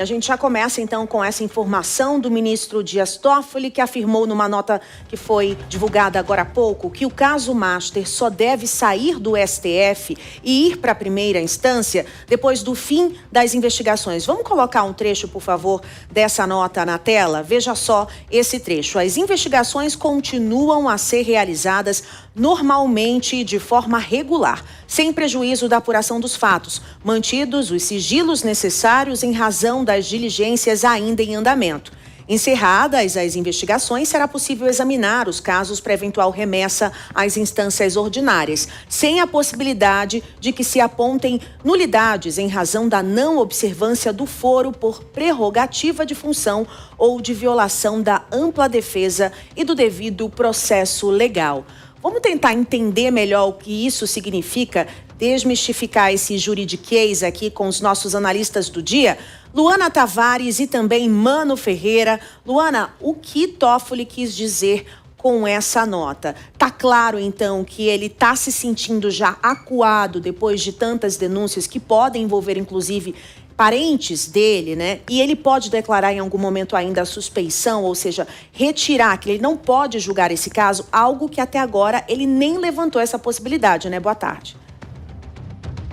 A gente já começa então com essa informação do ministro Dias Toffoli, que afirmou numa nota que foi divulgada agora há pouco que o caso Master só deve sair do STF e ir para a primeira instância depois do fim das investigações. Vamos colocar um trecho, por favor, dessa nota na tela? Veja só esse trecho. As investigações continuam a ser realizadas normalmente e de forma regular, sem prejuízo da apuração dos fatos, mantidos os sigilos necessários em razão das diligências ainda em andamento. Encerradas as investigações, será possível examinar os casos para eventual remessa às instâncias ordinárias, sem a possibilidade de que se apontem nulidades em razão da não observância do foro por prerrogativa de função ou de violação da ampla defesa e do devido processo legal. Vamos tentar entender melhor o que isso significa, desmistificar esse juridiquês aqui com os nossos analistas do dia. Luana Tavares e também Mano Ferreira. Luana, o que Toffoli quis dizer com essa nota? Tá claro, então, que ele está se sentindo já acuado depois de tantas denúncias que podem envolver, inclusive, parentes dele, né? E ele pode declarar em algum momento ainda a suspeição, ou seja, retirar, que ele não pode julgar esse caso, algo que até agora ele nem levantou essa possibilidade, né? Boa tarde.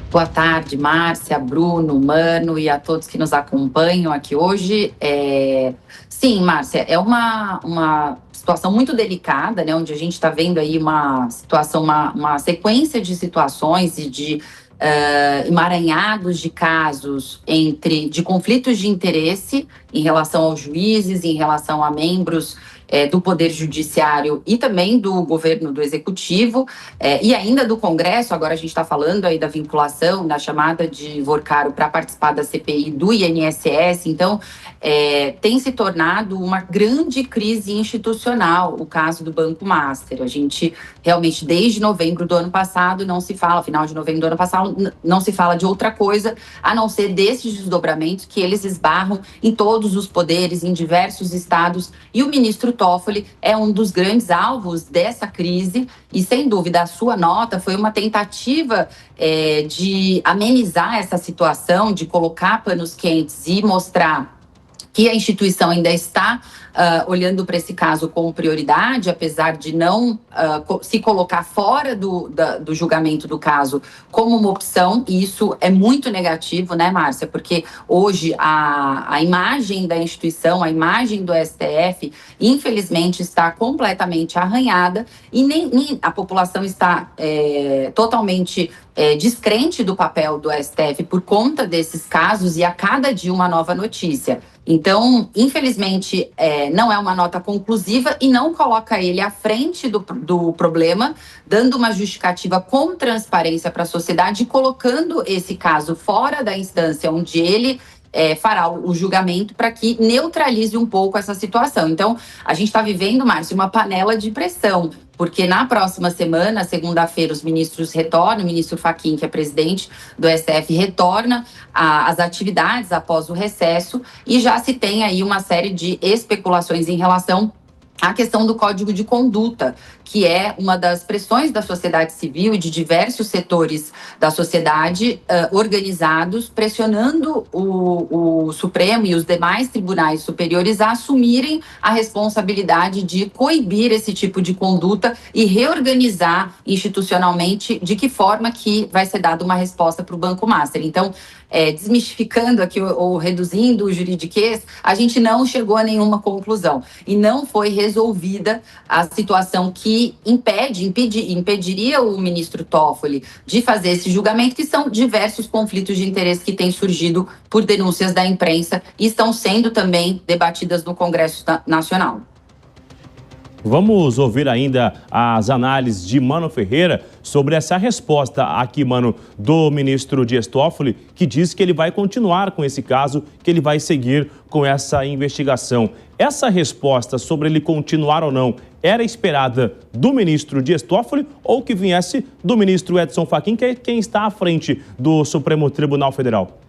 Boa tarde, Márcia, Bruno, Mano e a todos que nos acompanham aqui hoje. Sim, Márcia, é uma situação muito delicada, né? Onde a gente está vendo aí uma situação, uma sequência de situações e de emaranhados de casos de conflitos de interesse em relação aos juízes, em relação a membros do Poder Judiciário e também do governo, do Executivo, e ainda do Congresso. Agora a gente está falando aí da vinculação, da chamada de Vorcaro para participar da CPI do INSS. Então, tem se tornado uma grande crise institucional o caso do Banco Master. A gente realmente, desde novembro do ano passado, não se fala, final de novembro do ano passado, não se fala de outra coisa, a não ser desses desdobramentos que eles esbarram em todos os poderes, em diversos estados, e o ministro Toffoli é um dos grandes alvos dessa crise e, sem dúvida, a sua nota foi uma tentativa de amenizar essa situação, de colocar panos quentes e mostrar que a instituição ainda está olhando para esse caso com prioridade, apesar de não se colocar fora do julgamento do caso como uma opção, e isso é muito negativo, né, Márcia? Porque hoje a imagem da instituição, a imagem do STF, infelizmente, está completamente arranhada e nem a população está totalmente descrente do papel do STF por conta desses casos e a cada dia uma nova notícia. Então, infelizmente, não é uma nota conclusiva e não coloca ele à frente do problema, dando uma justificativa com transparência para a sociedade e colocando esse caso fora da instância onde ele fará o julgamento para que neutralize um pouco essa situação. Então, a gente está vivendo, Márcio, uma panela de pressão, porque na próxima semana, segunda-feira, os ministros retornam, o ministro Fachin, que é presidente do STF, retorna às atividades após o recesso e já se tem aí uma série de especulações em relação à questão do Código de Conduta, que é uma das pressões da sociedade civil e de diversos setores da sociedade organizados, pressionando o Supremo e os demais tribunais superiores a assumirem a responsabilidade de coibir esse tipo de conduta e reorganizar institucionalmente de que forma que vai ser dada uma resposta para o Banco Master. Então, desmistificando aqui ou reduzindo o juridiquês, a gente não chegou a nenhuma conclusão e não foi resolvida a situação que impediria o ministro Toffoli de fazer esse julgamento, que são diversos conflitos de interesse que têm surgido por denúncias da imprensa e estão sendo também debatidas no Congresso Nacional. Vamos ouvir ainda as análises de Mano Ferreira sobre essa resposta aqui, Mano, do ministro Dias Toffoli, que diz que ele vai continuar com esse caso, que ele vai seguir com essa investigação. Essa resposta sobre ele continuar ou não era esperada do ministro Dias Toffoli ou que viesse do ministro Edson Fachin, que é quem está à frente do Supremo Tribunal Federal?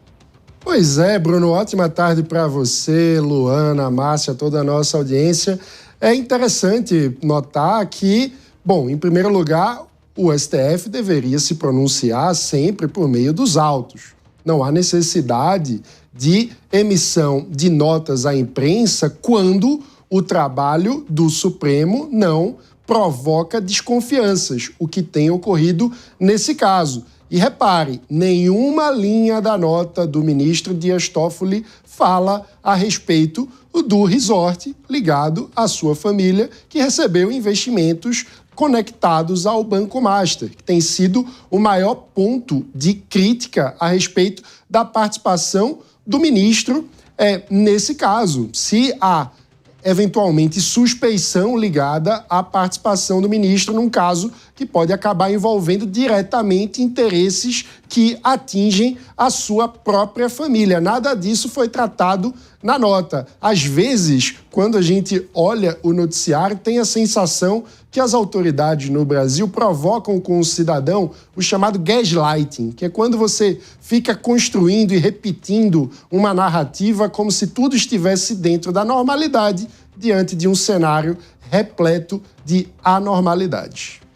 Pois é, Bruno, ótima tarde para você, Luana, Márcia, toda a nossa audiência. É interessante notar que, bom, em primeiro lugar, o STF deveria se pronunciar sempre por meio dos autos. Não há necessidade de emissão de notas à imprensa quando o trabalho do Supremo não provoca desconfianças, o que tem ocorrido nesse caso. E repare, nenhuma linha da nota do ministro Dias Toffoli fala a respeito do resort ligado à sua família, que recebeu investimentos conectados ao Banco Master, que tem sido o maior ponto de crítica a respeito da participação do ministro nesse caso. Se há eventualmente suspeição ligada à participação do ministro num caso que pode acabar envolvendo diretamente interesses que atingem a sua própria família. Nada disso foi tratado na nota. Às vezes, quando a gente olha o noticiário, tem a sensação que as autoridades no Brasil provocam com o cidadão o chamado gaslighting, que é quando você fica construindo e repetindo uma narrativa como se tudo estivesse dentro da normalidade diante de um cenário repleto de anormalidades.